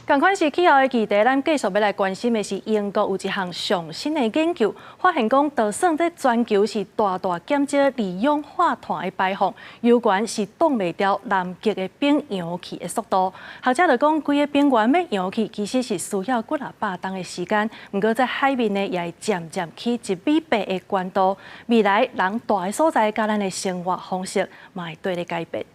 同款是气候的议题，咱继续要来关心的是英国有一项上新的研究，发现讲，就算在全球是大大减少二氧化碳的排放，有关是挡袂掉南极的冰扬起的速度。学者就讲，规个冰原要扬起，其实是需要几啊百冬的时间。不过在海面呢，也会渐渐起1米8的悬度。未来人大的所在，甲咱的生活方式，嘛会对咧改变。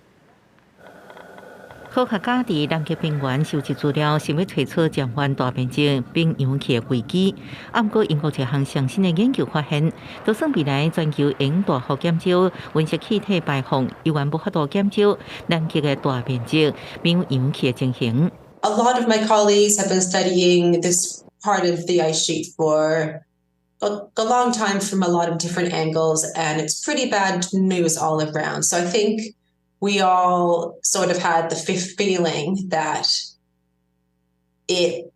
科学家伫南极冰原收集资料，想要找出减缓大面积冰扬起的危机。不过，英国一项上新的研究发现，就算未来全球应大幅减少温室气体排放，依然无法度减少南极的大面积冰扬起的情形。A lot of my colleagues have been studying this part of the ice sheet for a long time from a lot of different angles, and it's pretty bad news all around. So I think we all sort of had the feeling that it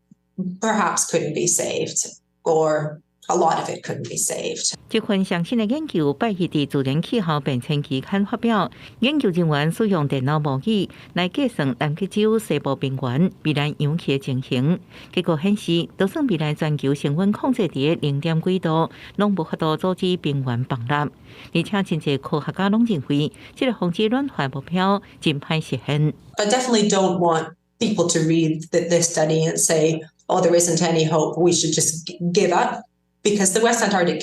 perhaps couldn't be saved, or a lot of it couldn't be saved. 这份上新的研究拜日伫自然气候变迁期刊发表，研究人员使用电脑模拟来计算南极洲西部冰原未来扬起的情形。结果显示，就算未来全球升温控制伫0.几度，拢无法度阻止冰原崩塌。而且真侪科学家拢认为，这个防止暖化目标真歹实现。I definitely don't want people to read this study and say, "Oh, there isn't any hope. We should just give up." Because the West Antarctic,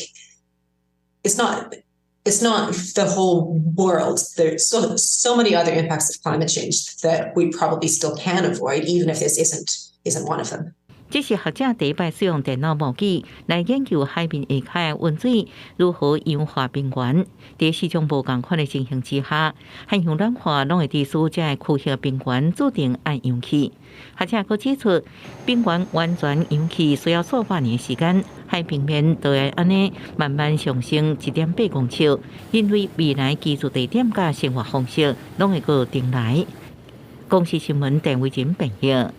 it's not the whole world. There's so many other impacts of climate change that we probably still can avoid, even if this isn't one of them. 这是学者第一摆使用电脑模拟来研究海面下开的温水如何氧化冰原。在四种无同款的情形之下，海洋暖化拢会致使这个区域的冰原注定爱扬起。学者佫指出，冰原完全扬起需要数百年时间，海平面就会安尼慢慢上升1.8公尺，因为未来居住地点甲生活方式拢会个定来。公视新闻陈伟珍报道。